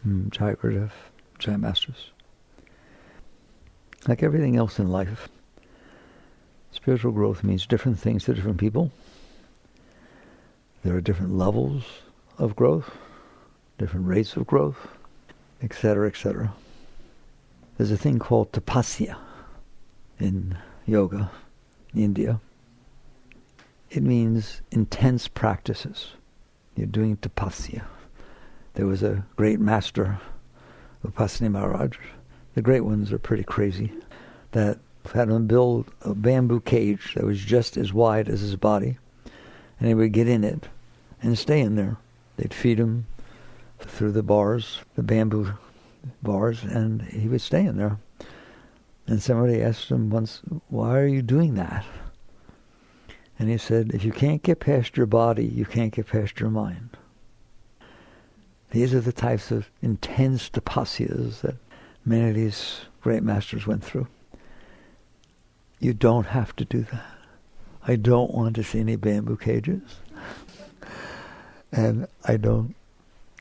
Jai Gurudev, Jai Masters. Like everything else in life, spiritual growth means different things to different people. There are different levels of growth, different rates of growth, etc., etc. There's a thing called tapasia in yoga, in India. It means intense practices. You're doing tapasia. There was a great master, Upasani Maharaj. The great ones are pretty crazy. That had him build a bamboo cage that was just as wide as his body, and he would get in it and stay in there. They'd feed him through the bars, the bamboo bars, and he would stay in there. And somebody asked him once, "Why are you doing that?" And he said, "If you can't get past your body, you can't get past your mind." These are the types of intense tapasyas that many of these great masters went through. You don't have to do that. I don't want to see any bamboo cages. And I don't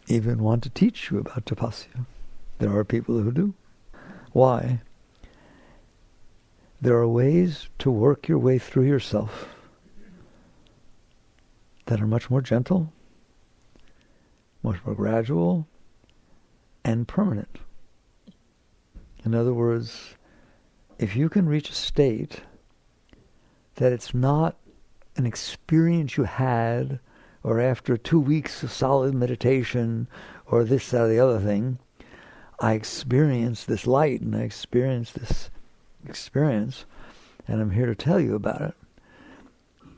even want to teach you about tapasya. There are people who do. Why? There are ways to work your way through yourself that are much more gentle, much more gradual, and permanent. In other words, if you can reach a state that it's not an experience you had, or after 2 weeks of solid meditation, or this, that, or the other thing, I experienced this light, and I experienced this experience, and I'm here to tell you about it.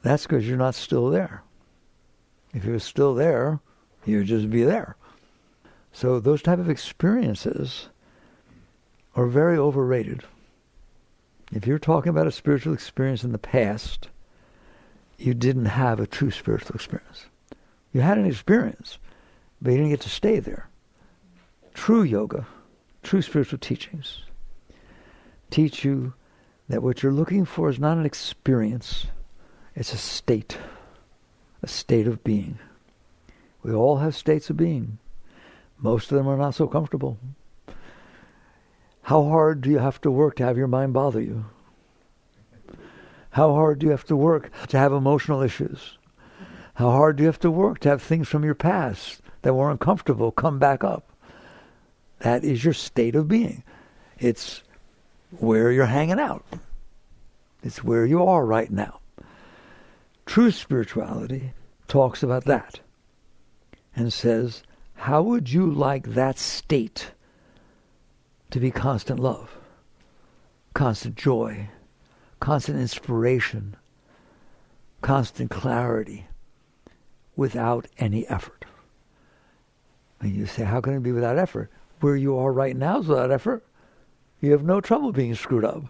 That's because you're not still there. If you were still there, you would just be there. So those type of experiences are very overrated. If you're talking about a spiritual experience in the past, you didn't have a true spiritual experience. You had an experience, but you didn't get to stay there. True yoga, true spiritual teachings teach you that what you're looking for is not an experience, it's a state of being. We all have states of being. Most of them are not so comfortable. How hard do you have to work to have your mind bother you? How hard do you have to work to have emotional issues? How hard do you have to work to have things from your past that were uncomfortable come back up? That is your state of being. It's where you're hanging out. It's where you are right now. True spirituality talks about that and says, how would you like that state to be constant love, constant joy, constant inspiration, constant clarity, without any effort? And you say, how can it be without effort? Where you are right now is without effort. You have no trouble being screwed up.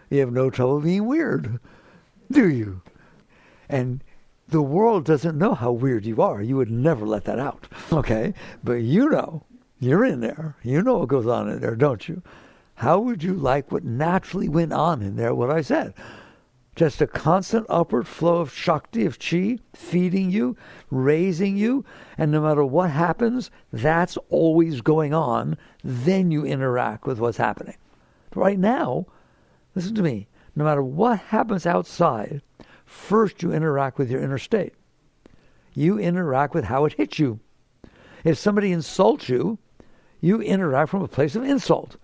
You have no trouble being weird, do you? And the world doesn't know how weird you are. You would never let that out, okay? But you know, you're in there. You know what goes on in there, don't you? How would you like what naturally went on in there, what I said? Just a constant upward flow of Shakti, of Chi, feeding you, raising you, and no matter what happens, that's always going on. Then you interact with what's happening. Right now, listen to me, no matter what happens outside, first you interact with your inner state. You interact with how it hits you. If somebody insults you, you interact from a place of insult.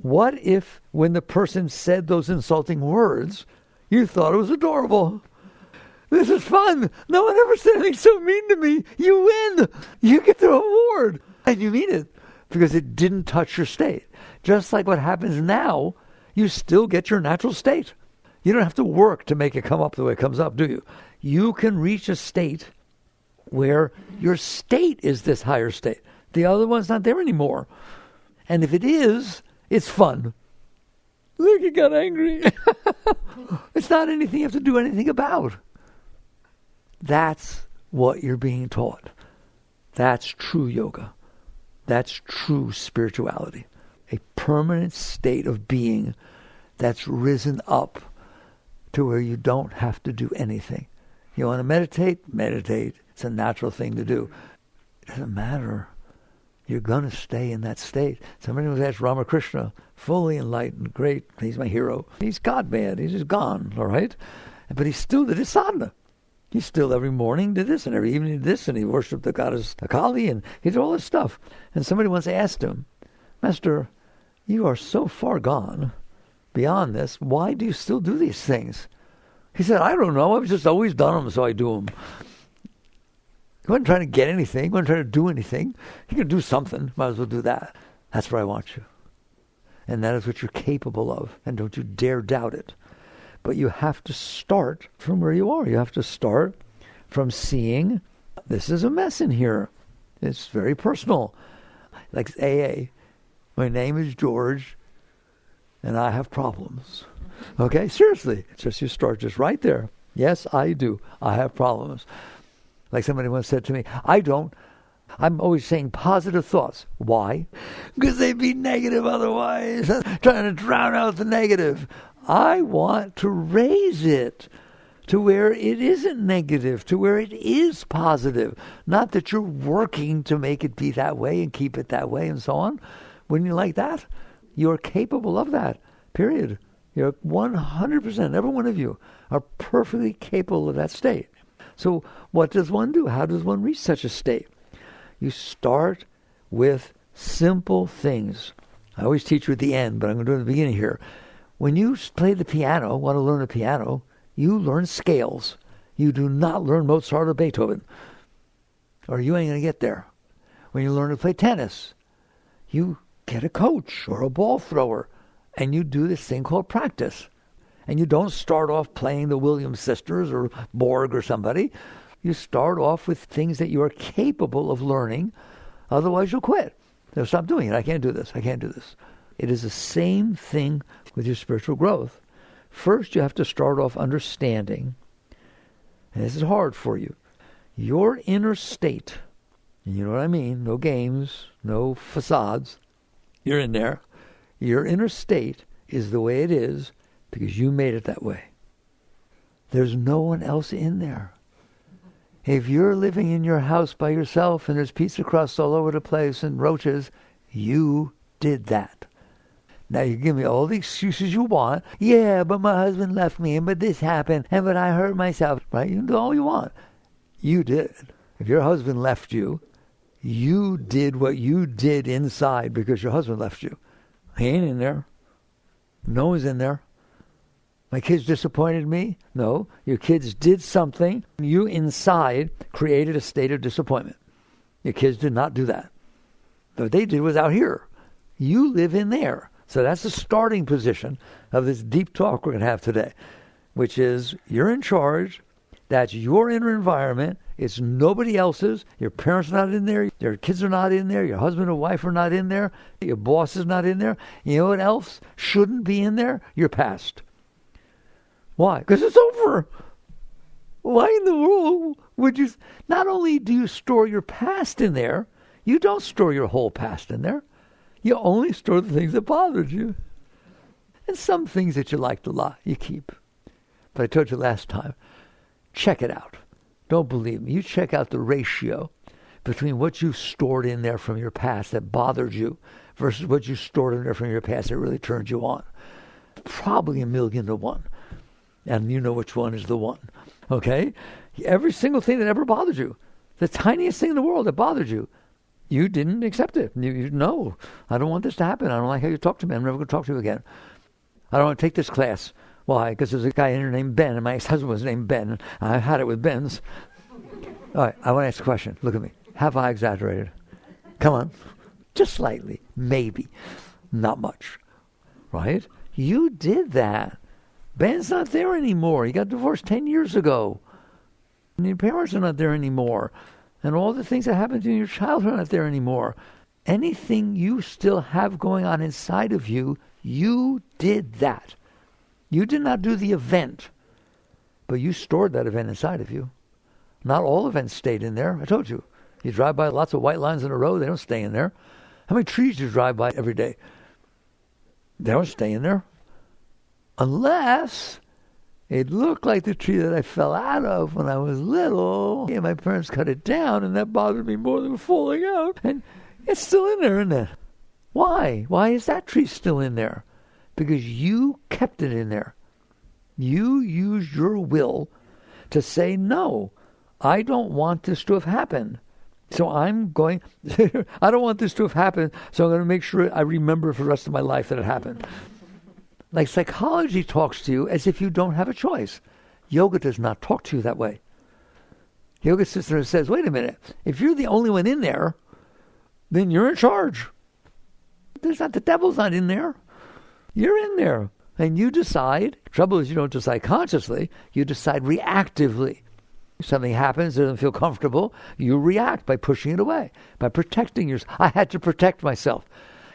What if when the person said those insulting words, you thought it was adorable? This is fun. No one ever said anything so mean to me. You win. You get the award. And you mean it because it didn't touch your state. Just like what happens now, you still get your natural state. You don't have to work to make it come up the way it comes up, do you? You can reach a state where your state is this higher state. The other one's not there anymore. And if it is, it's fun. Look, you got angry. It's not anything you have to do anything about. That's what you're being taught. That's true yoga. That's true spirituality. A permanent state of being that's risen up to where you don't have to do anything. You want to meditate? Meditate. It's a natural thing to do. doesn't matter. You're going to stay in that state. Somebody was asked Ramakrishna, fully enlightened, great, he's my hero. He's God-man, he's just gone, all right? But he still did his sadhana. He still every morning did this, and every evening did this, and he worshipped the goddess Kali, and he did all this stuff. And somebody once asked him, Master, you are so far gone beyond this, why do you still do these things? He said, I don't know, I've just always done them, so I do them. He wasn't trying to get anything. He wasn't trying to do anything. He could do something. Might as well do that. That's where I want you. And that is what you're capable of. And don't you dare doubt it. But you have to start from where you are. You have to start from seeing, this is a mess in here. It's very personal. Like AA. My name is George, and I have problems. Okay? Seriously. It's just you start just right there. Yes, I do. I have problems. Like somebody once said to me, I'm always saying positive thoughts. Why? Because they'd be negative otherwise. Trying to drown out the negative. I want to raise it to where it isn't negative, to where it is positive. Not that you're working to make it be that way and keep it that way and so on. Wouldn't you like that? You're capable of that, period. You're 100%, every one of you are perfectly capable of that state. So what does one do? How does one reach such a state? You start with simple things. I always teach you at the end, but I'm going to do it at the beginning here. When you play the piano, want to learn the piano, you learn scales. You do not learn Mozart or Beethoven, or you ain't going to get there. When you learn to play tennis, you get a coach or a ball thrower, and you do this thing called practice. And you don't start off playing the Williams sisters or Borg or somebody. You start off with things that you are capable of learning. Otherwise, you'll quit. They'll stop doing it. I can't do this. I can't do this. It is the same thing with your spiritual growth. First, you have to start off understanding, and this is hard for you, your inner state. And you know what I mean? No games, no facades. You're in there. Your inner state is the way it is because you made it that way. There's no one else in there. If you're living in your house by yourself and there's pizza crusts all over the place and roaches, you did that. Now you give me all the excuses you want. Yeah, but my husband left me, and but this happened, and but I hurt myself. Right? You can do all you want. You did. If your husband left you, you did what you did inside because your husband left you. He ain't in there. No one's in there. My kids disappointed me? No. Your kids did something. You inside created a state of disappointment. Your kids did not do that. What they did was out here. You live in there. So that's the starting position of this deep talk we're going to have today, which is you're in charge. That's your inner environment. It's nobody else's. Your parents are not in there. Your kids are not in there. Your husband or wife are not in there. Your boss is not in there. You know what else shouldn't be in there? Your past. Why? Because it's over. Why in the world would you... Not only do you store your past in there, you don't store your whole past in there. You only store the things that bothered you. And some things that you liked a lot, you keep. But I told you last time, check it out. Don't believe me. You check out the ratio between what you stored in there from your past that bothered you versus what you stored in there from your past that really turned you on. Probably 1,000,000 to 1. And you know which one is the one. Okay? Every single thing that ever bothered you, the tiniest thing in the world that bothered you, you didn't accept it. No, I don't want this to happen. I don't like how you talk to me. I'm never going to talk to you again. I don't want to take this class. Why? Because there's a guy in here named Ben, and my ex-husband was named Ben. And I had it with Ben's. All right, I want to ask a question. Look at me. Have I exaggerated? Come on. Just slightly. Maybe. Not much. Right? You did that. Ben's not there anymore. He got divorced 10 years ago. And your parents are not there anymore. And all the things that happened to you in your childhood are not there anymore. Anything you still have going on inside of you, you did that. You did not do the event, but you stored that event inside of you. Not all events stayed in there. I told you. You drive by lots of white lines in a road, they don't stay in there. How many trees do you drive by every day? They don't stay in there. Unless It looked like the tree that I fell out of when I was little. And my parents cut it down, and that bothered me more than falling out. And it's still in there, isn't it? Why? Why is that tree still in there? Because you kept it in there. You used your will to say, no, I don't want this to have happened. So I don't want this to have happened, so I'm going to make sure I remember for the rest of my life that it happened. Like psychology talks to you as if you don't have a choice. Yoga does not talk to you that way. Yoga sits there and says, wait a minute, if you're the only one in there, then you're in charge. The devil's not in there. You're in there. And you decide. Trouble is you don't decide consciously. You decide reactively. Something happens, doesn't feel comfortable. You react by pushing it away, by protecting yourself. I had to protect myself.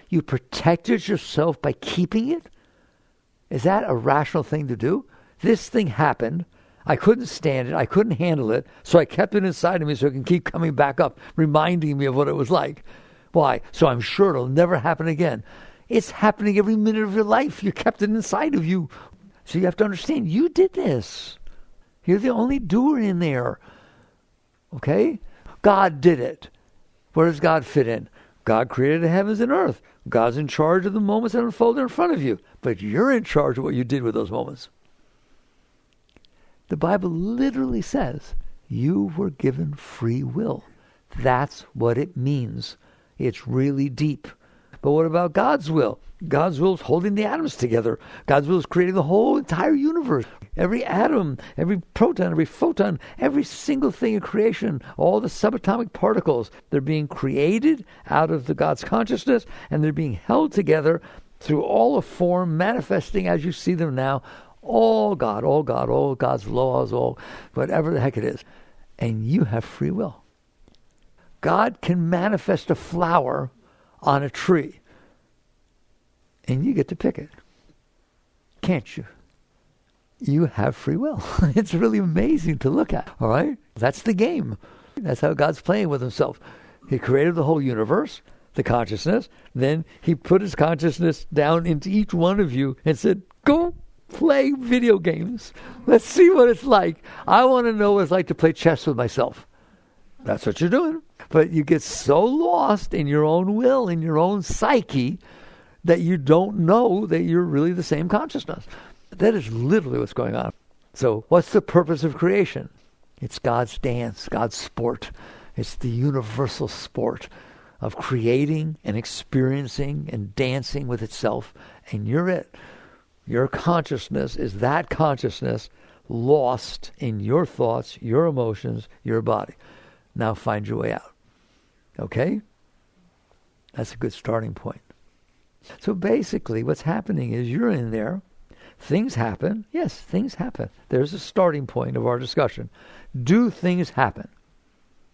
You protected yourself by keeping it? Is that a rational thing to do? This thing happened. I couldn't stand it. I couldn't handle it. So I kept it inside of me so it can keep coming back up, reminding me of what it was like. Why? So I'm sure it'll never happen again. It's happening every minute of your life. You kept it inside of you. So you have to understand, you did this. You're the only doer in there. Okay? God did it. Where does God fit in? God created the heavens and earth. God's in charge of the moments that unfold in front of you. But you're in charge of what you did with those moments. The Bible literally says you were given free will. That's what it means. It's really deep. But what about God's will? God's will is holding the atoms together. God's will is creating the whole entire universe. Every atom, every proton, every photon, every single thing in creation, all the subatomic particles, they're being created out of the God's consciousness, and they're being held together through all of form, manifesting as you see them now, all God, all God's laws, all whatever the heck it is. And you have free will. God can manifest a flower on a tree, and you get to pick it. Can't you? You have free will. It's really amazing to look at, all right? That's the game. That's how God's playing with himself. He created the whole universe, the consciousness. Then he put his consciousness down into each one of you and said, go play video games. Let's see what it's like. I want to know what it's like to play chess with myself. That's what you're doing. But you get so lost in your own will, in your own psyche, that you don't know that you're really the same consciousness. That is literally what's going on. So what's the purpose of creation? It's God's dance, God's sport. It's the universal sport of creating and experiencing and dancing with itself. And you're it. Your consciousness is that consciousness lost in your thoughts, your emotions, your body. Now find your way out. Okay? That's a good starting point. So basically what's happening is you're in there. Things happen. Yes, things happen. There's a starting point of our discussion. Do things happen?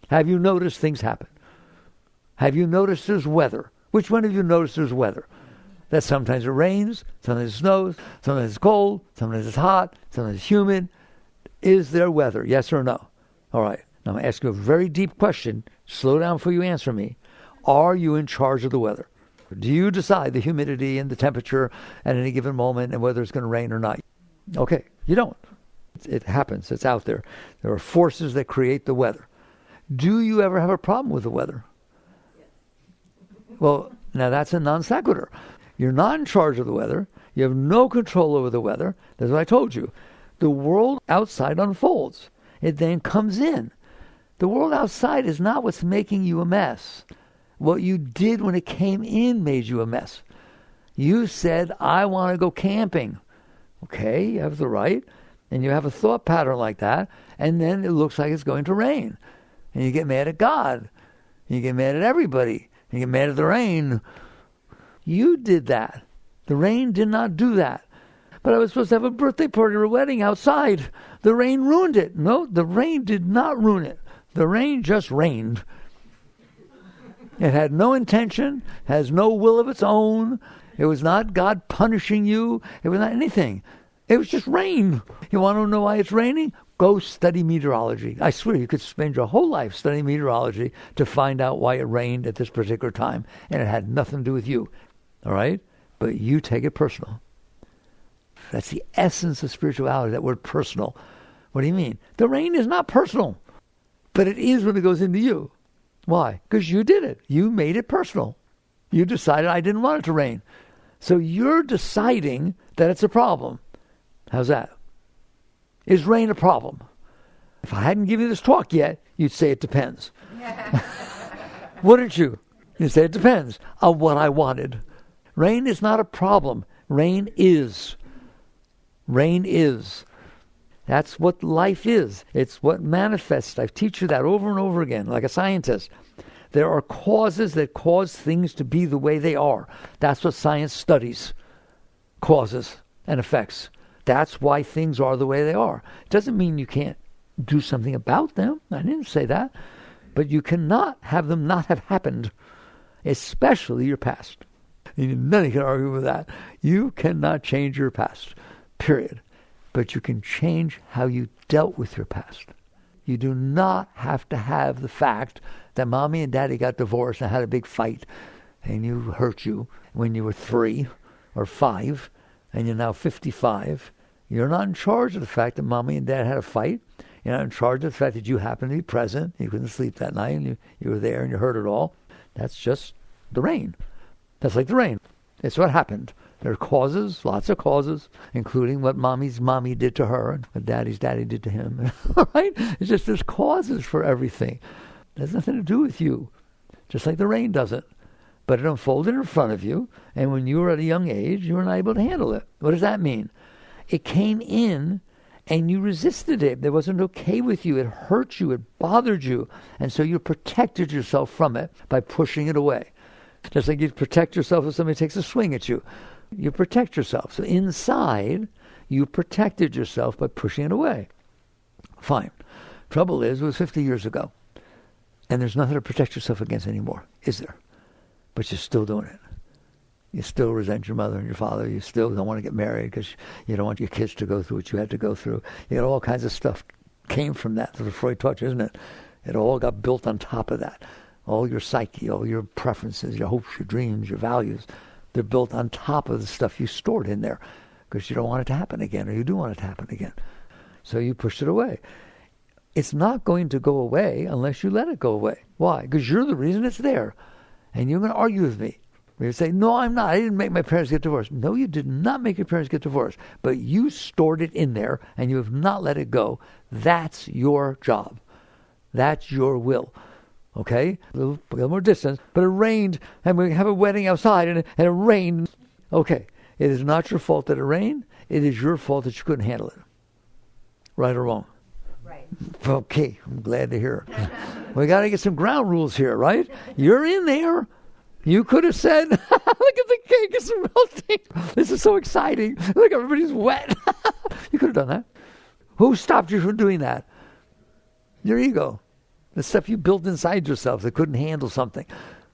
Have you noticed things happen? Have you noticed there's weather? Which one of you noticed there's weather? That sometimes it rains, sometimes it snows, sometimes it's cold, sometimes it's hot, sometimes it's humid. Is there weather? Yes or no? All right. Now I'm going to ask you a very deep question. Slow down before you answer me. Are you in charge of the weather? Do you decide the humidity and the temperature at any given moment and whether it's going to rain or not? Okay, you don't. It happens. It's out there. There are forces that create the weather. Do you ever have a problem with the weather? Well, now that's a non sequitur. You're not in charge of the weather. You have no control over the weather. That's what I told you. The world outside unfolds. It then comes in. The world outside is not what's making you a mess. What you did when it came in made you a mess. You said, I want to go camping. Okay, you have the right. And you have a thought pattern like that. And then it looks like it's going to rain. And you get mad at God. And you get mad at everybody. And you get mad at the rain. You did that. The rain did not do that. But I was supposed to have a birthday party or a wedding outside. The rain ruined it. No, the rain did not ruin it. The rain just rained. It had no intention, has no will of its own. It was not God punishing you. It was not anything. It was just rain. You want to know why it's raining? Go study meteorology. I swear you could spend your whole life studying meteorology to find out why it rained at this particular time. And it had nothing to do with you. All right? But you take it personal. That's the essence of spirituality, that word personal. What do you mean? The rain is not personal, but it is when it goes into you. Why? Because you did it. You made it personal. You decided I didn't want it to rain. So you're deciding that it's a problem. How's that? Is rain a problem? If I hadn't given you this talk yet, you'd say it depends. Wouldn't you? You'd say it depends on what I wanted. Rain is not a problem. Rain is. Rain is. That's what life is. It's what manifests. I teach you that over and over again, like a scientist. There are causes that cause things to be the way they are. That's what science studies. Causes and effects. That's why things are the way they are. It doesn't mean you can't do something about them. I didn't say that. But you cannot have them not have happened, especially your past. None can argue with that. You cannot change your past, period. But you can change how you dealt with your past. You do not have to have the fact that mommy and daddy got divorced and had a big fight and you hurt you when you were 3 or 5 and you're now 55. You're not in charge of the fact that mommy and dad had a fight. You're not in charge of the fact that you happened to be present. You couldn't sleep that night and you were there and you heard it all. That's just the rain. That's like the rain. It's what happened. There are causes, lots of causes, including what mommy's mommy did to her and what daddy's daddy did to him. All right? It's just there's causes for everything. It has nothing to do with you, just like the rain doesn't. But it unfolded in front of you, and when you were at a young age, you were not able to handle it. What does that mean? It came in, and you resisted it. It wasn't okay with you. It hurt you. It bothered you. And so you protected yourself from it by pushing it away. Just like you protect yourself if somebody takes a swing at you. You protect yourself. So inside, you protected yourself by pushing it away. Fine. Trouble is, it was 50 years ago. And there's nothing to protect yourself against anymore, is there? But you're still doing it. You still resent your mother and your father. You still don't want to get married because you don't want your kids to go through what you had to go through. You got all kinds of stuff came from that. That's what Freud taught you, isn't it? It all got built on top of that. All your psyche, all your preferences, your hopes, your dreams, your values, they're built on top of the stuff you stored in there because you don't want it to happen again, or you do want it to happen again. So you pushed it away. It's not going to go away unless you let it go away. Why? Because you're the reason it's there. And you're going to argue with me. You say, no, I'm not. I didn't make my parents get divorced. No, you did not make your parents get divorced. But you stored it in there and you have not let it go. That's your job. That's your will. Okay? A little more distance. But it rained and we have a wedding outside and it rained. Okay. It is not your fault that it rained. It is your fault that you couldn't handle it. Right or wrong? Right. Okay. I'm glad to hear it. We got to get some ground rules here, right? You're in there. You could have said, look at the cake, it's melting. This is so exciting. Look, everybody's wet. You could have done that. Who stopped you from doing that? Your ego. The stuff you built inside yourself that couldn't handle something.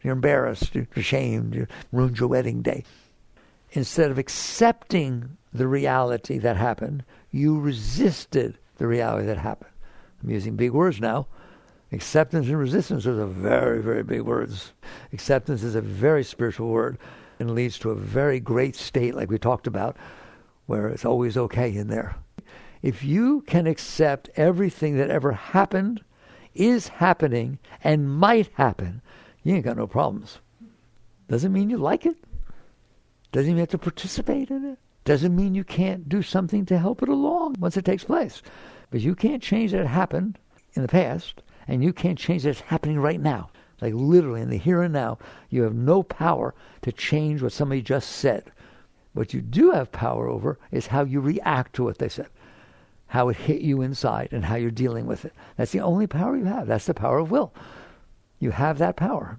You're embarrassed, you're ashamed, you ruined your wedding day. Instead of accepting the reality that happened, you resisted the reality that happened. I'm using big words now. Acceptance and resistance are very, very big words. Acceptance is a very spiritual word and leads to a very great state like we talked about where it's always okay in there. If you can accept everything that ever happened, is happening, and might happen, you ain't got no problems. Doesn't mean you like it. Doesn't mean you have to participate in it. Doesn't mean you can't do something to help it along once it takes place. But you can't change that it happened in the past. And you can't change that it's happening right now. Like literally in the here and now, you have no power to change what somebody just said. What you do have power over is how you react to what they said. How it hit you inside and how you're dealing with it. That's the only power you have. That's the power of will. You have that power.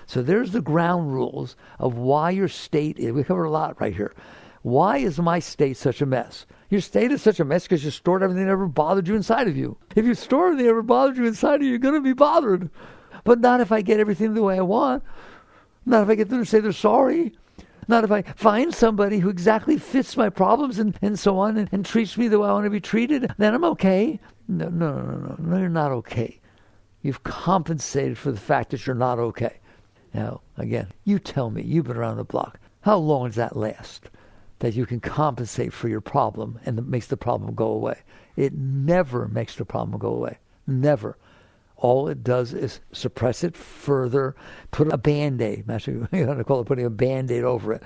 So there's the ground rules of why your state is. We covered a lot right here. Why is my state such a mess? Your state is such a mess because you stored everything that ever bothered you inside of you. If you store everything that ever bothered you inside of you, you're going to be bothered. But not if I get everything the way I want. Not if I get them to say they're sorry. Not if I find somebody who exactly fits my problems and so on and treats me the way I want to be treated, then I'm okay. No, you're not okay. You've compensated for the fact that you're not okay. Now, again, you tell me, you've been around the block. How long does that last? that you can compensate for your problem and that makes the problem go away. It never makes the problem go away. Never. All it does is suppress it further, put a Band-Aid. Actually, you know, call it putting a Band-Aid over it.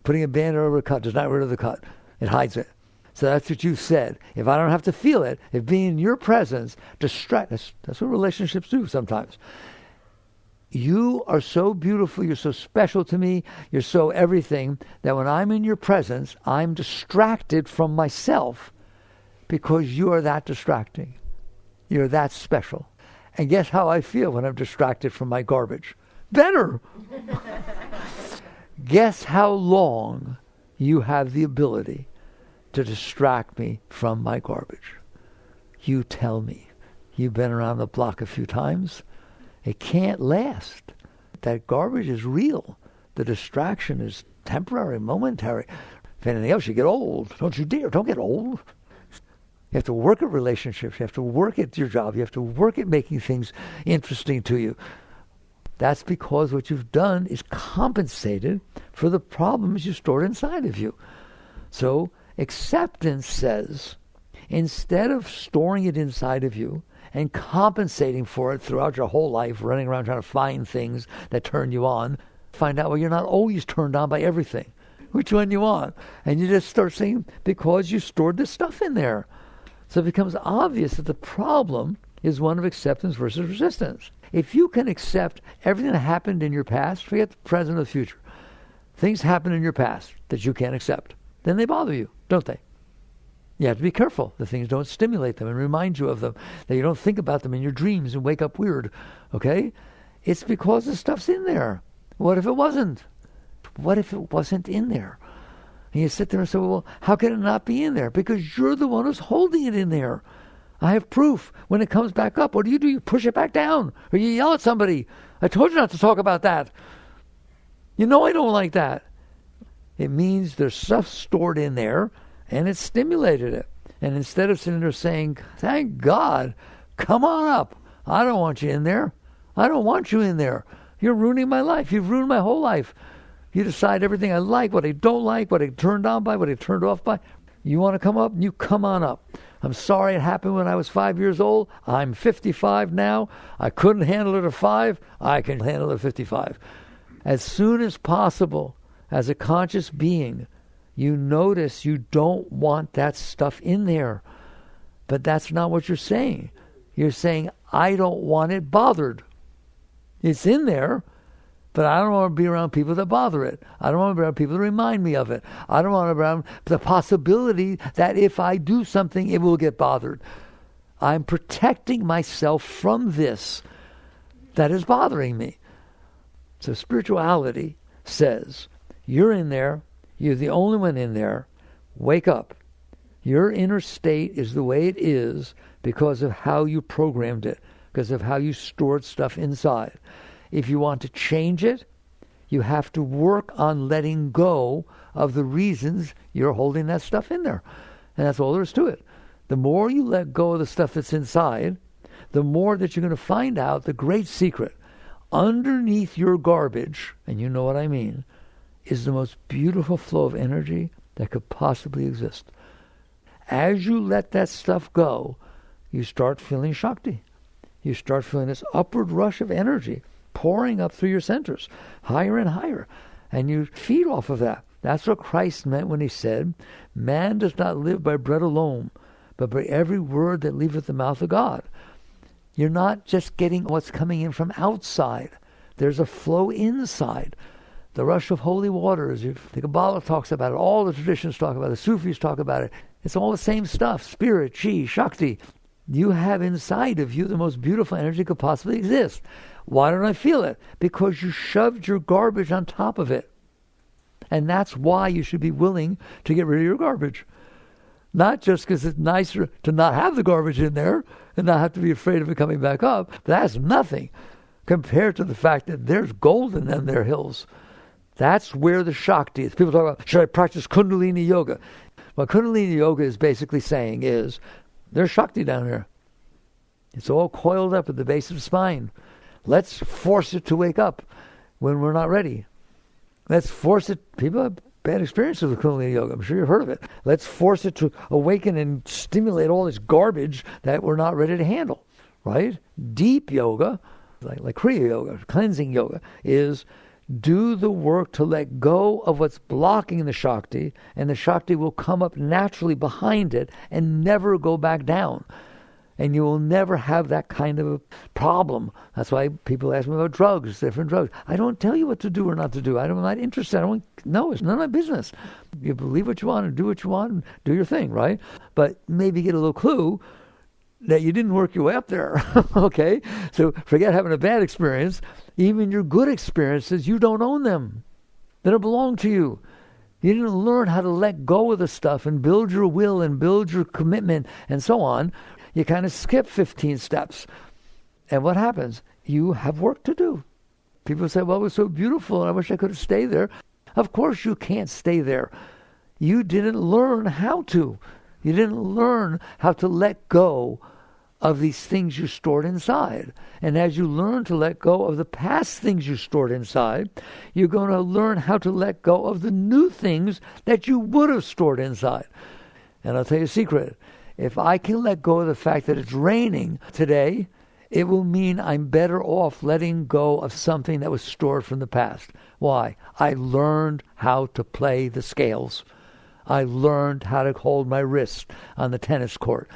Putting a Band-Aid over a cut does not rid of the cut. It hides it. So that's what you said. If I don't have to feel it, if being in your presence that's what relationships do sometimes. You are so beautiful, you're so special to me, you're so everything, that when I'm in your presence, I'm distracted from myself because you are that distracting. You're that special. And guess how I feel when I'm distracted from my garbage? Better. Guess how long you have the ability to distract me from my garbage? You tell me. You've been around the block a few times. It can't last. That garbage is real. The distraction is temporary, momentary. If anything else, you get old. Don't you dare. Don't get old. You have to work at relationships. You have to work at your job. You have to work at making things interesting to you. That's because what you've done is compensated for the problems you stored inside of you. So acceptance says, instead of storing it inside of you and compensating for it throughout your whole life, running around trying to find things that turn you on, find out, well, you're not always turned on by everything. Which one you want? And you just start saying, because you stored this stuff in there. So it becomes obvious that the problem is one of acceptance versus resistance. If you can accept everything that happened in your past, forget the present or the future. Things happen in your past that you can't accept. Then they bother you, don't they? You have to be careful that things don't stimulate them and remind you of them, that you don't think about them in your dreams and wake up weird, okay? It's because the stuff's in there. What if it wasn't? What if it wasn't in there? And you sit there and say, well, how can it not be in there? Because you're the one who's holding it in there. I have proof. When it comes back up, what do? You push it back down. Or you yell at somebody. I told you not to talk about that. You know I don't like that. It means there's stuff stored in there, and it stimulated it. And instead of sitting there saying, thank God, come on up. I don't want you in there. I don't want you in there. You're ruining my life. You've ruined my whole life. You decide everything I like, what I don't like, what I turned on by, what I turned off by. You want to come up? You come on up. I'm sorry it happened when I was 5 years old. I'm 55 now. I couldn't handle it at 5. I can handle it at 55. As soon as possible, as a conscious being, you notice you don't want that stuff in there. But that's not what you're saying. You're saying, I don't want it bothered. It's in there, but I don't want to be around people that bother it. I don't want to be around people that remind me of it. I don't want to be around the possibility that if I do something, it will get bothered. I'm protecting myself from this that is bothering me. So spirituality says, you're in there. You're the only one in there. Wake up. Your inner state is the way it is because of how you programmed it, because of how you stored stuff inside. If you want to change it, you have to work on letting go of the reasons you're holding that stuff in there. And that's all there is to it. The more you let go of the stuff that's inside, the more that you're going to find out the great secret. Underneath your garbage, and you know what I mean, is the most beautiful flow of energy that could possibly exist. As you let that stuff go, you start feeling Shakti. You start feeling this upward rush of energy pouring up through your centers, higher and higher. And you feed off of that. That's what Christ meant when he said, man does not live by bread alone, but by every word that leaveth the mouth of God. You're not just getting what's coming in from outside. There's a flow inside. The rush of holy waters, the Kabbalah talks about it, all the traditions talk about it, the Sufis talk about it. It's all the same stuff, spirit, chi, Shakti. You have inside of you the most beautiful energy could possibly exist. Why don't I feel it? Because you shoved your garbage on top of it. And that's why you should be willing to get rid of your garbage. Not just because it's nicer to not have the garbage in there and not have to be afraid of it coming back up. But that's nothing compared to the fact that there's gold in them there hills. That's where the Shakti is. People talk about, should I practice Kundalini Yoga? What Kundalini Yoga is basically saying is, there's Shakti down here. It's all coiled up at the base of the spine. Let's force it to wake up when we're not ready. Let's force it. People have bad experiences with Kundalini Yoga. I'm sure you've heard of it. Let's force it to awaken and stimulate all this garbage that we're not ready to handle, right? Deep yoga, like Kriya Yoga, cleansing yoga, is do the work to let go of what's blocking the Shakti, and the Shakti will come up naturally behind it and never go back down. And you will never have that kind of a problem. That's why people ask me about drugs, different drugs. I don't tell you what to do or not to do. I'm not interested. No, it's none of my business. You believe what you want and do what you want and do your thing, right? But maybe get a little clue that you didn't work your way up there, okay? So forget having a bad experience. Even your good experiences, you don't own them. They don't belong to you. You didn't learn how to let go of the stuff and build your will and build your commitment and so on. You kind of skip 15 steps. And what happens? You have work to do. People say, well, it was so beautiful and I wish I could have stayed there. Of course you can't stay there. You didn't learn how to. You didn't learn how to let go of these things you stored inside. And as you learn to let go of the past things you stored inside, you're going to learn how to let go of the new things that you would have stored inside. And I'll tell you a secret. If I can let go of the fact that it's raining today, it will mean I'm better off letting go of something that was stored from the past. Why? I learned how to play the scales. I learned how to hold my wrist on the tennis court.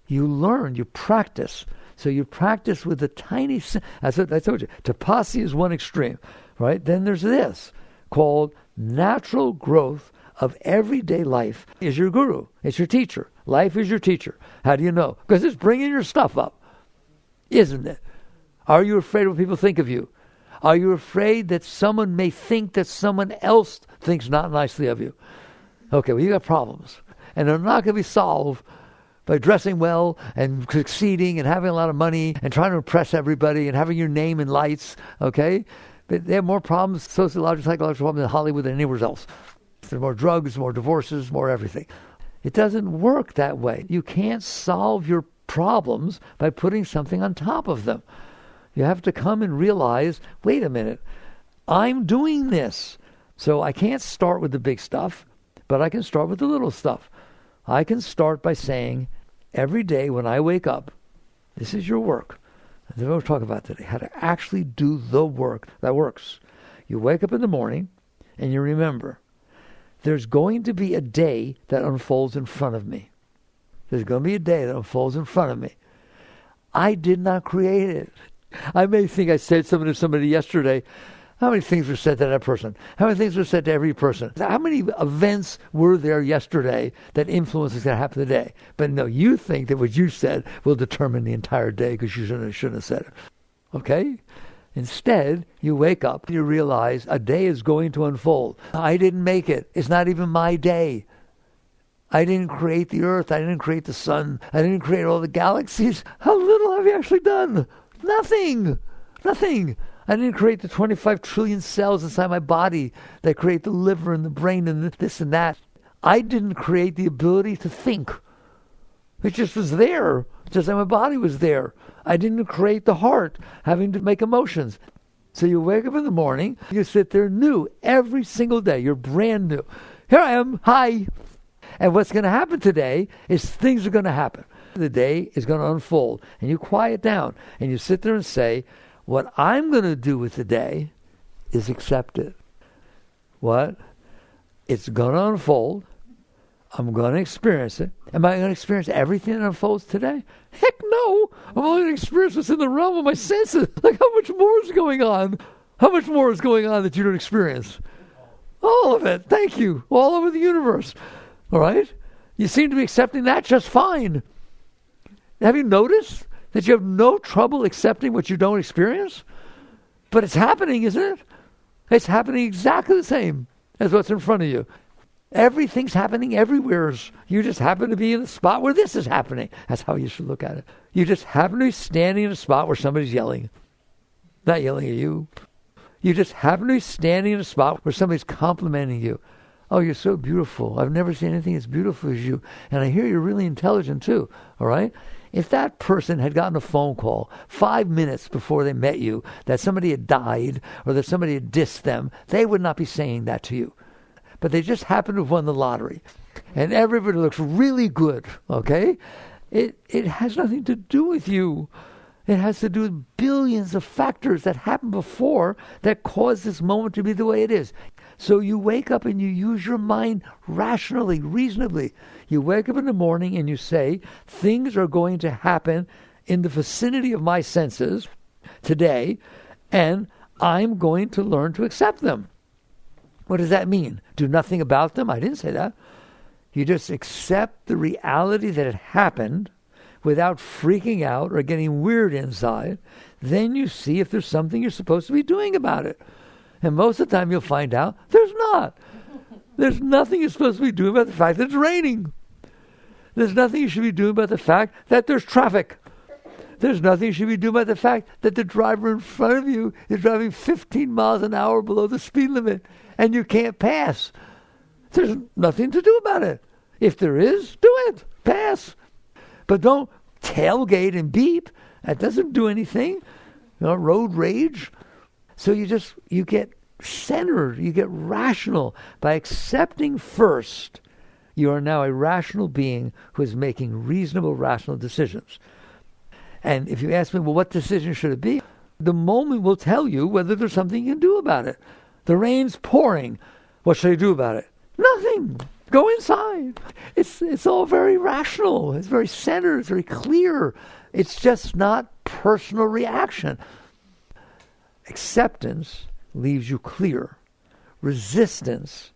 You learn, you practice. So you practice with the tiny, as I told you, tapasia is one extreme, right? Then there's this called natural growth of everyday life is your guru. It's your teacher. Life is your teacher. How do you know? Because it's bringing your stuff up, isn't it? Are you afraid of what people think of you? Are you afraid that someone may think that someone else thinks not nicely of you? Okay, well, you got problems. And they're not going to be solved by dressing well and succeeding and having a lot of money and trying to impress everybody and having your name in lights, okay? But they have more problems, sociological, psychological problems in Hollywood than anywhere else. There are more drugs, more divorces, more everything. It doesn't work that way. You can't solve your problems by putting something on top of them. You have to come and realize, wait a minute, I'm doing this. So I can't start with the big stuff, but I can start with the little stuff. I can start by saying, every day when I wake up, this is your work. That's what we'll talk about today, how to actually do the work that works. You wake up in the morning and you remember, there's going to be a day that unfolds in front of me. There's going to be a day that unfolds in front of me. I did not create it. I may think I said something to somebody yesterday. How many things were said to that person? How many things were said to every person? How many events were there yesterday that influence what's going to happen today? But no, you think that what you said will determine the entire day because you shouldn't have said it. Okay? Instead, you wake up and you realize a day is going to unfold. I didn't make it. It's not even my day. I didn't create the earth. I didn't create the sun. I didn't create all the galaxies. How little have you actually done? Nothing. Nothing. I didn't create the 25 trillion cells inside my body that create the liver and the brain and this and that. I didn't create the ability to think. It just was there, just like my body was there. I didn't create the heart having to make emotions. So you wake up in the morning, you sit there new every single day. You're brand new. Here I am. Hi. And what's going to happen today is things are going to happen. The day is going to unfold. And you quiet down and you sit there and say, what I'm going to do with the day is accept it. What? It's going to unfold. I'm going to experience it. Am I going to experience everything that unfolds today? Heck no. I'm only going to experience what's in the realm of my senses. Like, how much more is going on? How much more is going on that you don't experience? All of it. Thank you. All over the universe. All right? You seem to be accepting that just fine. Have you noticed that you have no trouble accepting what you don't experience? But it's happening, isn't it? It's happening exactly the same as what's in front of you. Everything's happening everywhere. You just happen to be in the spot where this is happening. That's how you should look at it. You just happen to be standing in a spot where somebody's yelling. Not yelling at you. You just happen to be standing in a spot where somebody's complimenting you. Oh, you're so beautiful. I've never seen anything as beautiful as you. And I hear you're really intelligent too. All right? If that person had gotten a phone call 5 minutes before they met you that somebody had died or that somebody had dissed them, they would not be saying that to you. but they just happen to have won the lottery. And everybody looks really good, okay? It has nothing to do with you. It has to do with billions of factors that happened before that caused this moment to be the way it is. So you wake up and you use your mind rationally, reasonably. You wake up in the morning and you say, things are going to happen in the vicinity of my senses today, and I'm going to learn to accept them. What does that mean? Do nothing about them? I didn't say that. You just accept the reality that it happened without freaking out or getting weird inside. Then you see if there's something you're supposed to be doing about it. And most of the time you'll find out there's not. There's nothing you're supposed to be doing about the fact that it's raining. There's nothing you should be doing about the fact that there's traffic. There's nothing you should be doing about the fact that the driver in front of you is driving 15 miles an hour below the speed limit and you can't pass. There's nothing to do about it. If there is, do it. Pass. But don't tailgate and beep. That doesn't do anything. Road rage. So you get centered, you get rational. By accepting first, you are now a rational being who is making reasonable, rational decisions. And if you ask me, well, what decision should it be? The moment will tell you whether there's something you can do about it. The rain's pouring. What should I do about it? Nothing. Go inside. It's all very rational. It's very centered. It's very clear. It's just not personal reaction. Acceptance leaves you clear. Resistance,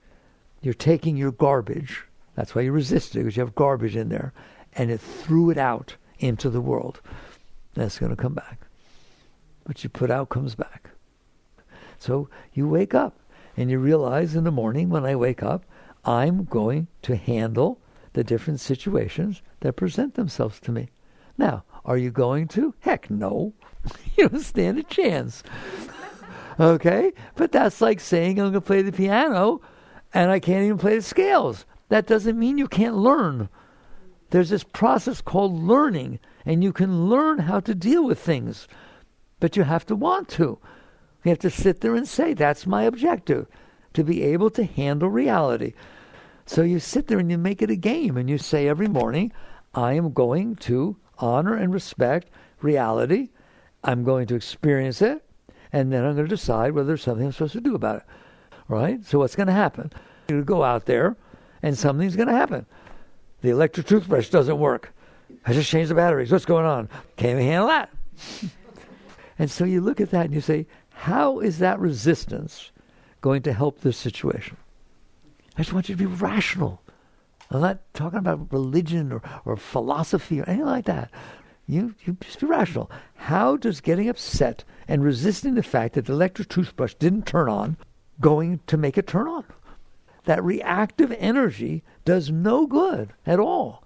you're taking your garbage. That's why you resist it, because you have garbage in there. And it threw it out into the world. That's going to come back. What you put out comes back. So you wake up and you realize in the morning when I wake up, I'm going to handle the different situations that present themselves to me. Now, are you going to? Heck no. You don't stand a chance. Okay? But that's like saying I'm going to play the piano and I can't even play the scales. That doesn't mean you can't learn. There's this process called learning, and you can learn how to deal with things, but you have to want to. You have to sit there and say, that's my objective, to be able to handle reality. So you sit there and you make it a game, and you say every morning, I am going to honor and respect reality. I'm going to experience it, and then I'm going to decide whether there's something I'm supposed to do about it. Right? So what's going to happen? You're going to go out there, and something's going to happen. The electric toothbrush doesn't work. I just changed the batteries. What's going on? Can't even handle that. And so you look at that and you say, how is that resistance going to help this situation? I just want you to be rational. I'm not talking about religion or philosophy or anything like that. You just be rational. How does getting upset and resisting the fact that the electric toothbrush didn't turn on going to make it turn on? That reactive energy does no good at all.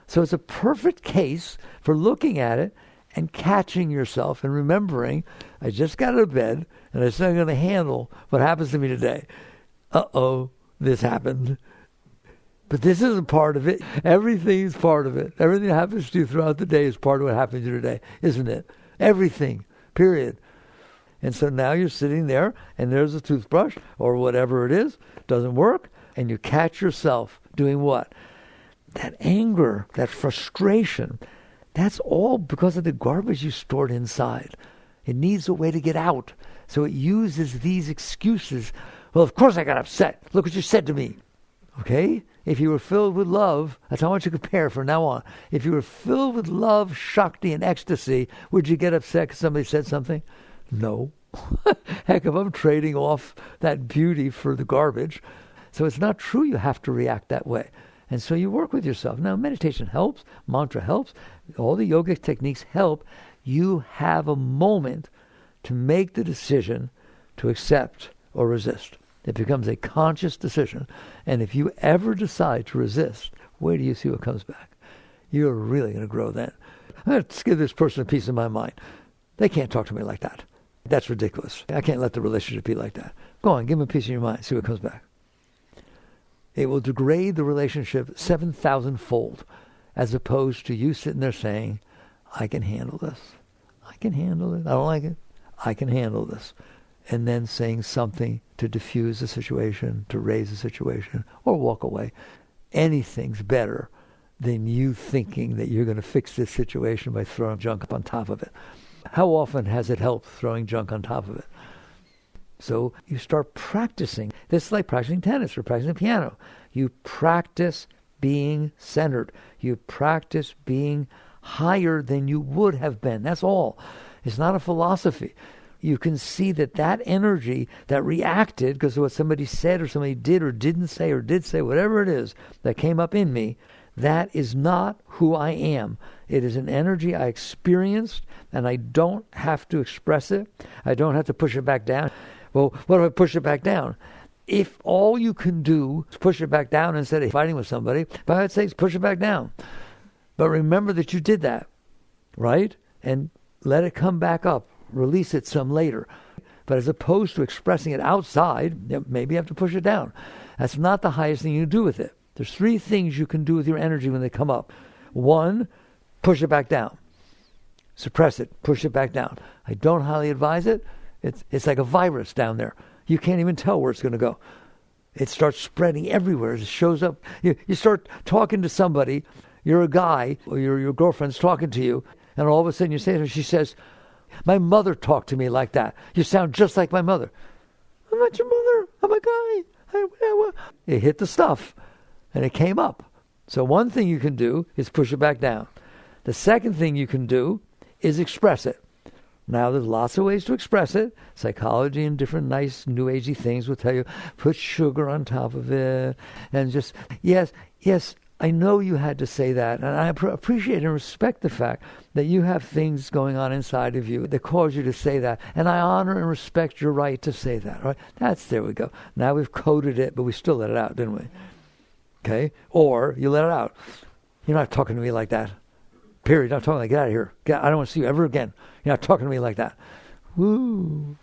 So it's a perfect case for looking at it and catching yourself and remembering, I just got out of bed and I said I'm going to handle what happens to me today. Uh-oh, this happened. But this isn't part of it. Everything's part of it. Everything that happens to you throughout the day is part of what happens to you today, isn't it? Everything, period. And so now you're sitting there and there's a toothbrush or whatever it is, doesn't work, and you catch yourself doing what? That anger, that frustration, that's all because of the garbage you stored inside. It needs a way to get out. So it uses these excuses. Well, of course I got upset. Look what you said to me. Okay? If you were filled with love, that's how I want you to compare from now on. If you were filled with love, Shakti, and ecstasy, would you get upset because somebody said something? No. Heck, if I'm trading off that beauty for the garbage. So it's not true you have to react that way. And so you work with yourself. Now, meditation helps. Mantra helps. All the yogic techniques help. You have a moment to make the decision to accept or resist. It becomes a conscious decision. And if you ever decide to resist, where do you see what comes back? You're really going to grow then. Let's give this person a piece of my mind. They can't talk to me like that. That's ridiculous. I can't let the relationship be like that. Go on, give them a piece of your mind. See what comes back. It will degrade the relationship 7,000-fold, as opposed to you sitting there saying, I can handle this. I can handle it. I don't like it. I can handle this. And then saying something to diffuse the situation, to raise the situation, or walk away. Anything's better than you thinking that you're going to fix this situation by throwing junk up on top of it. How often has it helped throwing junk on top of it? So you start practicing. This is like practicing tennis or practicing piano. You practice being centered. You practice being higher than you would have been. That's all. It's not a philosophy. You can see that energy that reacted because of what somebody said or somebody did or didn't say or did say, whatever it is that came up in me, that is not who I am. It is an energy I experienced, and I don't have to express it. I don't have to push it back down. Well, what if I push it back down? If all you can do is push it back down instead of fighting with somebody, but I'd say push it back down. But remember that you did that, right? And let it come back up. Release it some later. But as opposed to expressing it outside, maybe you have to push it down. That's not the highest thing you can do with it. There's 3 things you can do with your energy when they come up. 1, push it back down. Suppress it. Push it back down. I don't highly advise it. It's like a virus down there. You can't even tell where it's going to go. It starts spreading everywhere. It shows up. You start talking to somebody. You're a guy, or your girlfriend's talking to you, and all of a sudden you say to her, she says, "My mother talked to me like that. You sound just like my mother." "I'm not your mother. I'm a guy." It hit the stuff, and it came up. So one thing you can do is push it back down. The second thing you can do is express it. Now, there's lots of ways to express it. Psychology and different nice new agey things will tell you, put sugar on top of it, and just, yes, I know you had to say that, and I appreciate and respect the fact that you have things going on inside of you that cause you to say that, and I honor and respect your right to say that, right? There we go. Now we've coded it, but we still let it out, didn't we? Okay? Or you let it out. "You're not talking to me like that. Period. Not talking like that. Get out of here. I don't want to see you ever again. You're not talking to me like that." Woo.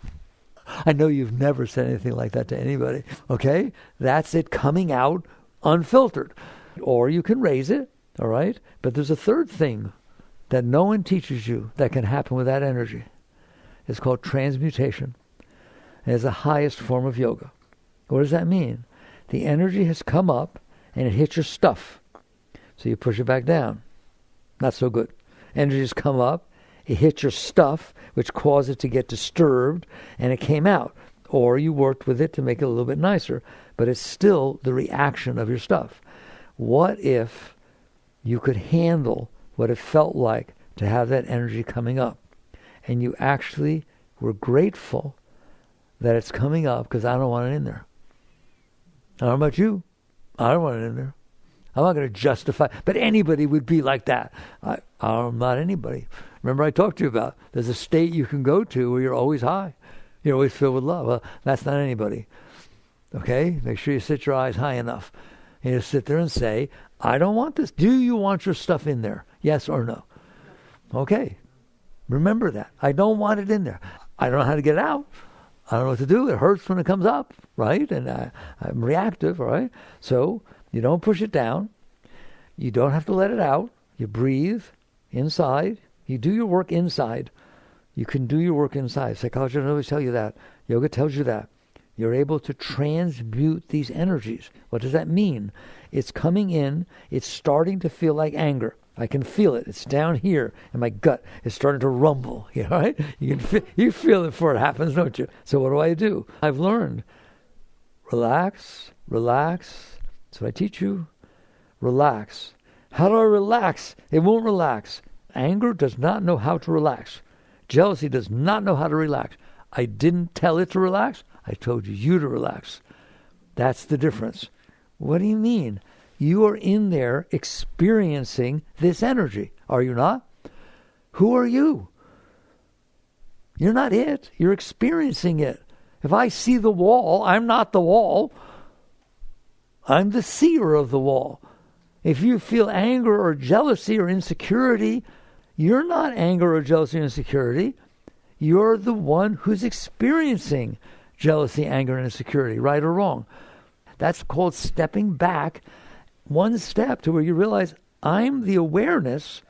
I know you've never said anything like that to anybody. Okay? That's it coming out unfiltered. Or you can raise it, all right? But there's a third thing that no one teaches you that can happen with that energy. It's called transmutation. And it's the highest form of yoga. What does that mean? The energy has come up and it hits your stuff. So you push it back down. Not so good. Energy has come up, it hit your stuff, which caused it to get disturbed, and it came out. Or you worked with it to make it a little bit nicer, but it's still the reaction of your stuff. What if you could handle what it felt like to have that energy coming up, and you actually were grateful that it's coming up because I don't want it in there? I don't know about you. I don't want it in there. I'm not going to justify, but anybody would be like that. I'm not anybody. Remember I talked to you about, there's a state you can go to where you're always high. You're always filled with love. Well, that's not anybody. Okay? Make sure you sit your eyes high enough. And you sit there and say, I don't want this. Do you want your stuff in there? Yes or no? Okay. Remember that. I don't want it in there. I don't know how to get it out. I don't know what to do. It hurts when it comes up, right? And I'm reactive, right? So you don't push it down. You don't have to let it out. You breathe inside. You do your work inside. You can do your work inside. Psychologists don't always tell you that. Yoga tells you that. You're able to transmute these energies. What does that mean? It's coming in. It's starting to feel like anger. I can feel it. It's down here in my gut. It's starting to rumble. You know, right? You feel it before it happens, don't you? So what do? I've learned. Relax. Relax. That's what I teach you. Relax. How do I relax? It won't relax. Anger does not know how to relax. Jealousy does not know how to relax. I didn't tell it to relax. I told you to relax. That's the difference. What do you mean? You are in there experiencing this energy. Are you not? Who are you? You're not it. You're experiencing it. If I see the wall, I'm not the wall. I'm the seer of the wall. If you feel anger or jealousy or insecurity, you're not anger or jealousy or insecurity. You're the one who's experiencing jealousy, anger, and insecurity, right or wrong. That's called stepping back one step to where you realize I'm the awareness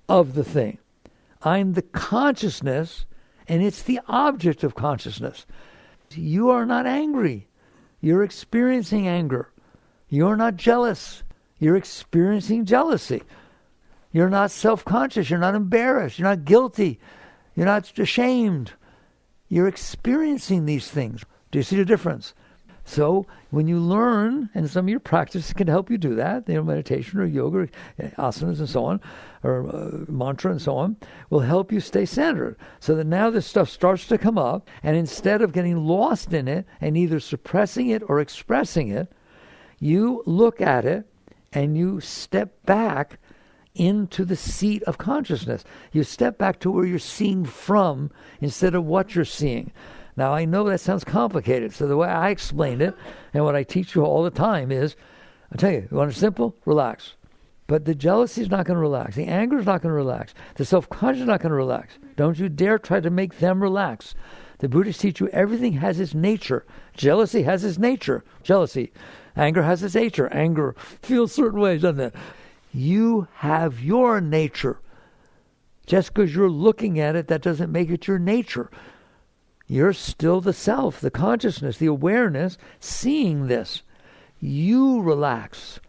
of the thing. I'm the consciousness, and it's the object of consciousness. You are not angry. You're experiencing anger. You're not jealous. You're experiencing jealousy. You're not self-conscious. You're not embarrassed. You're not guilty. You're not ashamed. You're experiencing these things. Do you see the difference? So when you learn, and some of your practices can help you do that, meditation or yoga, or asanas and so on, or mantra and so on, will help you stay centered. So that now this stuff starts to come up, and instead of getting lost in it and either suppressing it or expressing it, you look at it and you step back into the seat of consciousness. You step back to where you're seeing from instead of what you're seeing. Now, I know that sounds complicated, so the way I explain it, and what I teach you all the time is, I'll tell you want it simple? Relax. But the jealousy is not going to relax. The anger is not going to relax. The self-conscious is not going to relax. Don't you dare try to make them relax. The Buddhists teach you everything has its nature. Jealousy has its nature. Jealousy. Anger has its nature. Anger feels certain ways, doesn't it? You have your nature. Just because you're looking at it, that doesn't make it your nature. You're still the self, the consciousness, the awareness, seeing this. You relax.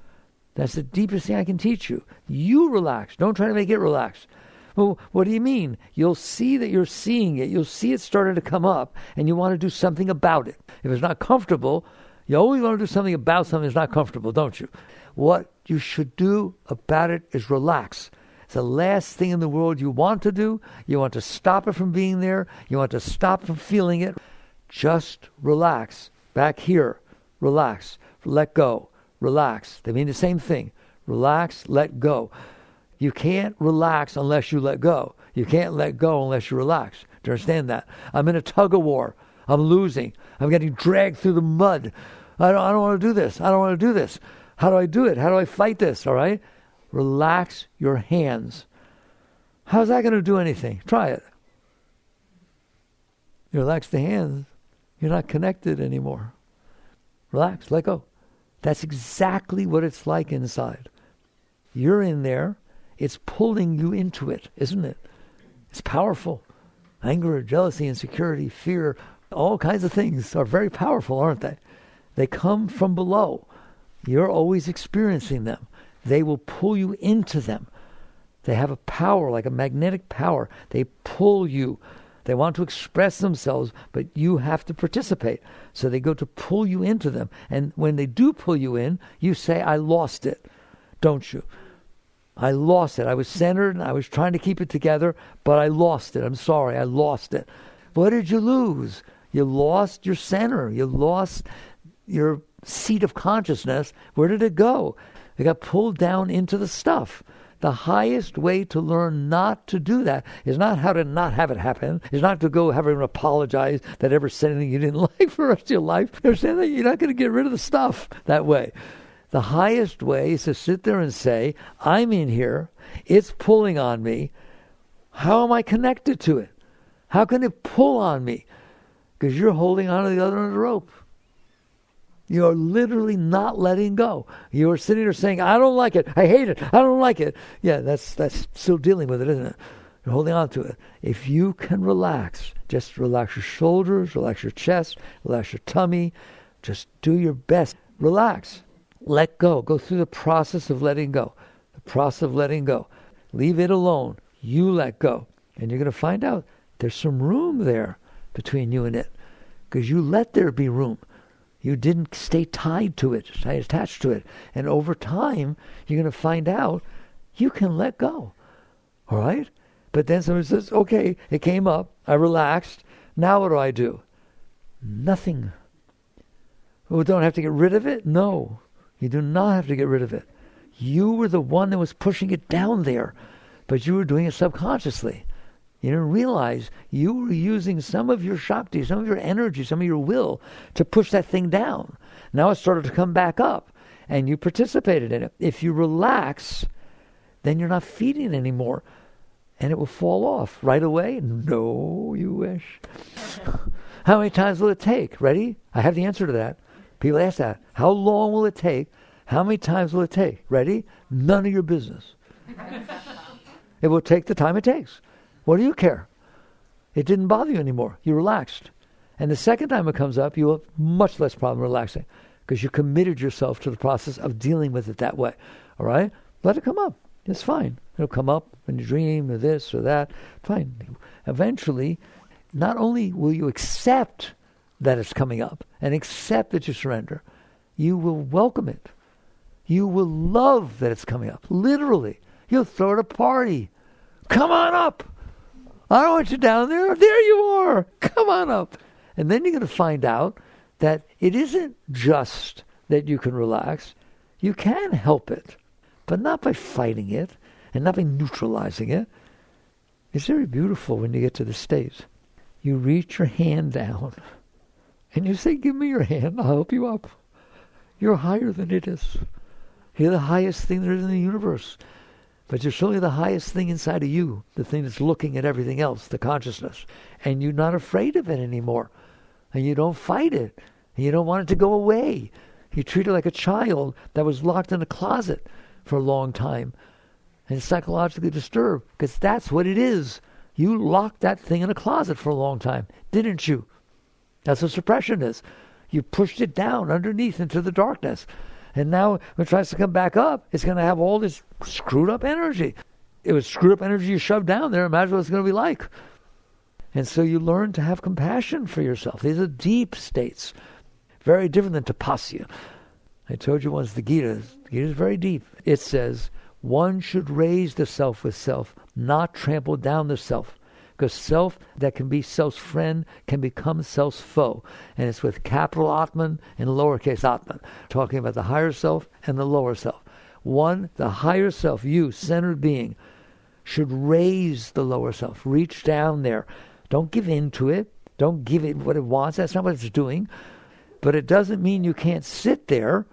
That's the deepest thing I can teach you. You relax. Don't try to make it relax. Well, what do you mean? You'll see that you're seeing it. You'll see it starting to come up, and you want to do something about it. If it's not comfortable, you always want to do something about something that's not comfortable, don't you? What you should do about it is relax. It's the last thing in the world you want to do. You want to stop it from being there. You want to stop from feeling it. Just relax. Back here, relax. Let go. Relax. They mean the same thing. Relax, let go. You can't relax unless you let go. You can't let go unless you relax. Do you understand that? I'm in a tug of war. I'm losing. I'm getting dragged through the mud. I don't want to do this. I don't want to do this. How do I do it? How do I fight this? All right? Relax your hands. How's that going to do anything? Try it. You relax the hands. You're not connected anymore. Relax. Let go. That's exactly what it's like inside. You're in there. It's pulling you into it, isn't it? It's powerful. Anger, jealousy, insecurity, fear, all kinds of things are very powerful, aren't they? They come from below. You're always experiencing them. They will pull you into them. They have a power, like a magnetic power. They pull you. They want to express themselves, but you have to participate. So they go to pull you into them. And when they do pull you in, you say, I lost it. Don't you? I lost it. I was centered and I was trying to keep it together, but I lost it. I'm sorry, I lost it. What did you lose? You lost your center. You lost your seat of consciousness. Where did it go? It got pulled down into the stuff. The highest way to learn not to do that is not how to not have it happen. Is not to go have him apologize that ever said anything you didn't like for the rest of your life. You understand that? You're not going to get rid of the stuff that way. The highest way is to sit there and say, I'm in here. It's pulling on me. How am I connected to it? How can it pull on me? Because you're holding on to the other end of the rope. You're literally not letting go. You're sitting there saying, I don't like it. I hate it. I don't like it. Yeah, that's still dealing with it, isn't it? You're holding on to it. If you can relax, just relax your shoulders, relax your chest, relax your tummy. Just do your best. Relax. Let go. Go through the process of letting go. The process of letting go. Leave it alone. You let go. And you're going to find out there's some room there between you and it. Because you let there be room. You didn't stay tied to it, stay attached to it. And over time, you're going to find out you can let go. All right? But then someone says, okay, it came up. I relaxed. Now what do I do? Nothing. Well, don't have to get rid of it? No. You do not have to get rid of it. You were the one that was pushing it down there. But you were doing it subconsciously. You didn't realize you were using some of your Shakti, some of your energy, some of your will to push that thing down. Now it started to come back up, and you participated in it. If you relax, then you're not feeding it anymore, and it will fall off right away. No, you wish. How many times will it take? Ready? I have the answer to that. People ask that. How long will it take? How many times will it take? Ready? None of your business. It will take the time it takes. What do you care? It didn't bother you anymore. You relaxed. And the second time it comes up, you have much less problem relaxing because you committed yourself to the process of dealing with it that way. All right? Let it come up. It's fine. It'll come up when you dream or this or that. Fine. Eventually, not only will you accept that it's coming up and accept that you surrender, you will welcome it. You will love that it's coming up. Literally. You'll throw it a party. Come on up. I don't want you down there. There you are. Come on up. And then you're going to find out that it isn't just that you can relax. You can help it, but not by fighting it and not by neutralizing it. It's very beautiful when you get to the state. You reach your hand down and you say, give me your hand. I'll help you up. You're higher than it is. You're the highest thing there is in the universe. But you're certainly the highest thing inside of you, the thing that's looking at everything else, the consciousness. And you're not afraid of it anymore. And you don't fight it. And you don't want it to go away. You treat it like a child that was locked in a closet for a long time and psychologically disturbed, because that's what it is. You locked that thing in a closet for a long time, didn't you? That's what suppression is. You pushed it down underneath into the darkness. And now when it tries to come back up, it's going to have all this screwed up energy. It was screwed up energy you shoved down there. Imagine what it's going to be like. And so you learn to have compassion for yourself. These are deep states. Very different than tapasia. I told you once the Gita is very deep. It says, one should raise the self with self, not trample down the self. Because self that can be self's friend can become self's foe. And it's with capital Atman and lowercase Atman. Talking about the higher self and the lower self. One, the higher self, you, centered being, should raise the lower self. Reach down there. Don't give in to it. Don't give it what it wants. That's not what it's doing. But it doesn't mean you can't sit there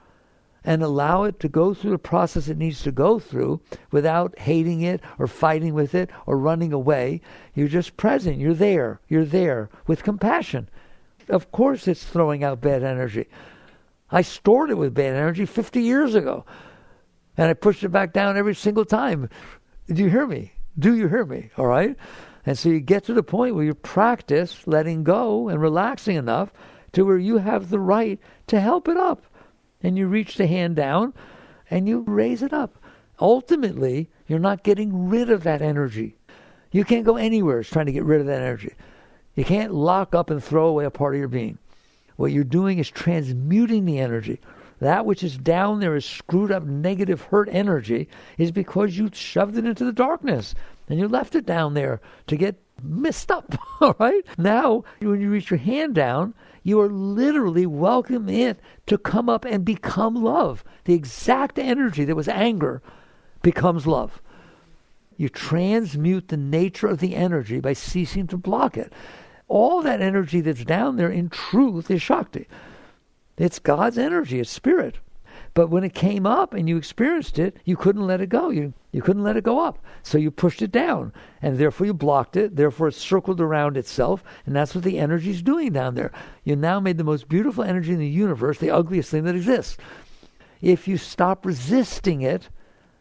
and allow it to go through the process it needs to go through without hating it or fighting with it or running away. You're just present. You're there. You're there with compassion. Of course it's throwing out bad energy. I stored it with bad energy 50 years ago. And I pushed it back down every single time. Do you hear me? Do you hear me? All right? And so you get to the point where you practice letting go and relaxing enough to where you have the right to help it up. And you reach the hand down and you raise it up. Ultimately, you're not getting rid of that energy. You can't go anywhere trying to get rid of that energy. You can't lock up and throw away a part of your being. What you're doing is transmuting the energy. That which is down there is screwed up, negative, hurt energy is because you shoved it into the darkness and you left it down there to get messed up. All right? Now, when you reach your hand down, you are literally welcoming it to come up and become love. The exact energy that was anger becomes love. You transmute the nature of the energy by ceasing to block it. All that energy that's down there in truth is Shakti. It's God's energy, it's spirit. But when it came up and you experienced it, you couldn't let it go. You couldn't let it go up. So you pushed it down. And therefore you blocked it. Therefore it circled around itself. And that's what the energy is doing down there. You now made the most beautiful energy in the universe, the ugliest thing that exists. If you stop resisting it,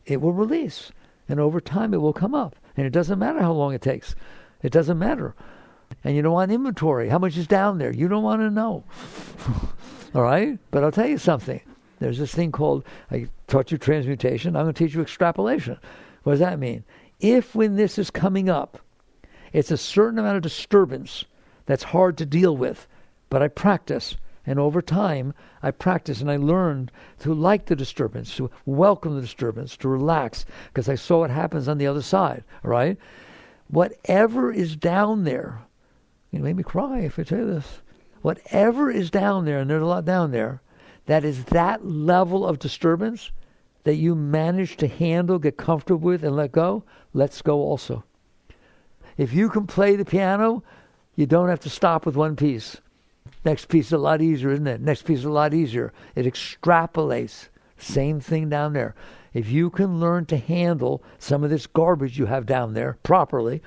it will release. And over time it will come up. And it doesn't matter how long it takes. It doesn't matter. And you don't want inventory. How much is down there? You don't want to know. All right? But I'll tell you something. There's this thing called, I taught you transmutation, I'm going to teach you extrapolation. What does that mean? If when this is coming up, it's a certain amount of disturbance that's hard to deal with, but I practice, and over time I practice and I learned to like the disturbance, to welcome the disturbance, to relax, because I saw what happens on the other side, all right? Whatever is down there, you made me cry if I tell you this, whatever is down there, and there's a lot down there, that is that level of disturbance that you manage to handle, get comfortable with, and let go, let's go also. If you can play the piano, you don't have to stop with one piece. Next piece is a lot easier, isn't it? Next piece is a lot easier. It extrapolates. Same thing down there. If you can learn to handle some of this garbage you have down there properly,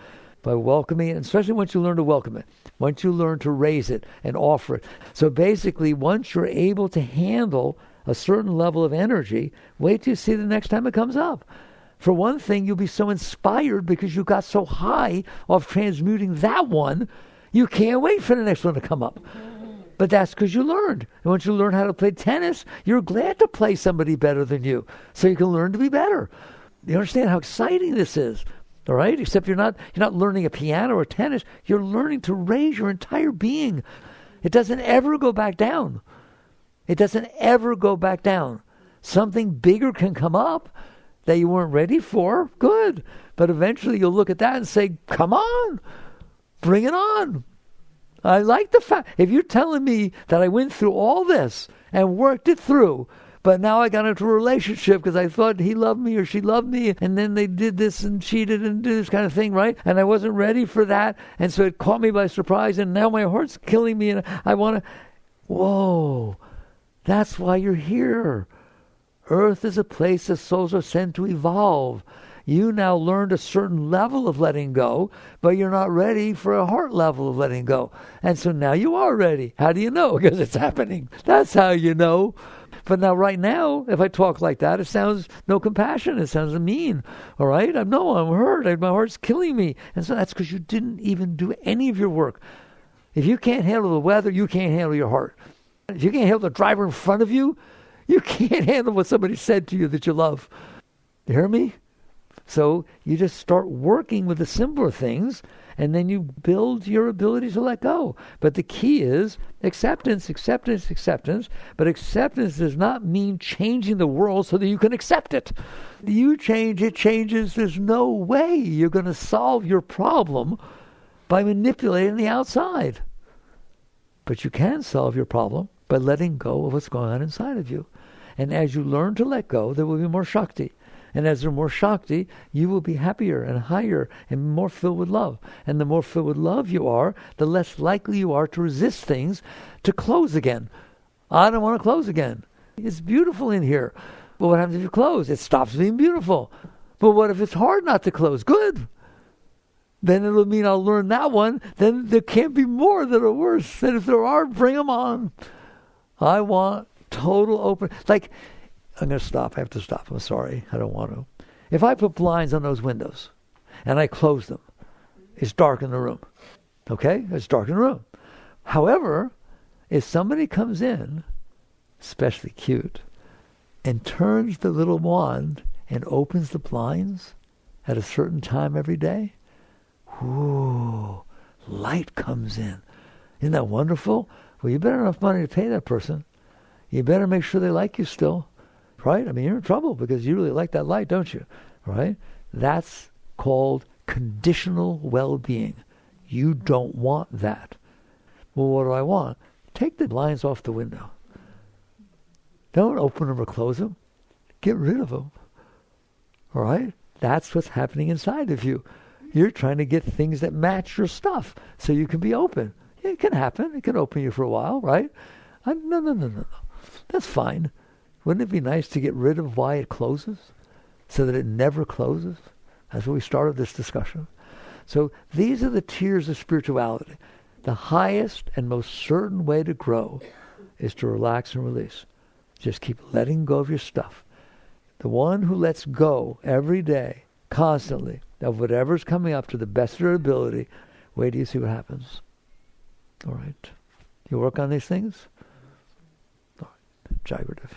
by welcoming it, especially once you learn to welcome it, once you learn to raise it and offer it. So basically, once you're able to handle a certain level of energy, wait till you see the next time it comes up. For one thing, you'll be so inspired because you got so high off transmuting that one, You can't wait for the next one to come up. But that's because you learned. And once you learn how to play tennis, you're glad to play somebody better than you, so you can learn to be better. You understand how exciting this is, all right? Except you're not learning a piano or tennis. You're learning to raise your entire being. It doesn't ever go back down. It doesn't ever go back down. Something bigger can come up that you weren't ready for. Good. But eventually you'll look at that and say, come on, bring it on. I like the fact, if you're telling me that I went through all this and worked it through, but now I got into a relationship because I thought he loved me or she loved me, and then they did this and cheated and did this kind of thing, right? And I wasn't ready for that, and so it caught me by surprise, and now my heart's killing me, and I want to, whoa, that's why you're here. Earth is a place that souls are sent to evolve. You now learned a certain level of letting go, but you're not ready for a heart level of letting go. And so now you are ready. How do you know? Because it's happening. That's how you know. But now, right now, if I talk like that, it sounds no compassion. It sounds mean. All right? I'm hurt. My heart's killing me. And so that's because you didn't even do any of your work. If you can't handle the weather, you can't handle your heart. If you can't handle the driver in front of you, you can't handle what somebody said to you that you love. You hear me? So you just start working with the simpler things, and then you build your ability to let go. But the key is acceptance, acceptance, acceptance. But acceptance does not mean changing the world so that you can accept it. You change, it changes. There's no way you're going to solve your problem by manipulating the outside. But you can solve your problem by letting go of what's going on inside of you. And as you learn to let go, there will be more Shakti. And as there's more Shakti, you will be happier and higher and more filled with love. And the more filled with love you are, the less likely you are to resist things to close again. I don't want to close again. It's beautiful in here. But what happens if you close? It stops being beautiful. But what if it's hard not to close? Good. Then it'll mean I'll learn that one. Then there can't be more that are worse. And if there are, bring them on. I want total open. Like, I'm going to stop. I have to stop. I'm sorry. I don't want to. If I put blinds on those windows and I close them, it's dark in the room. Okay? It's dark in the room. However, if somebody comes in, especially cute, and turns the little wand and opens the blinds at a certain time every day, ooh, light comes in. Isn't that wonderful? Well, you better enough money to pay that person. You better make sure they like you still. Right? I mean, you're in trouble because you really like that light, don't you? Right? That's called conditional well-being. You don't want that. Well, what do I want? Take the blinds off the window. Don't open them or close them. Get rid of them. All right? That's what's happening inside of you. You're trying to get things that match your stuff so you can be open. It can happen. It can open you for a while, right? No. That's fine. Wouldn't it be nice to get rid of why it closes so that it never closes? That's where we started this discussion. So these are the tiers of spirituality. The highest and most certain way to grow is to relax and release. Just keep letting go of your stuff. The one who lets go every day, constantly, of whatever's coming up to the best of their ability, wait till you see what happens. All right. You work on these things? All right. Jai Gurudev.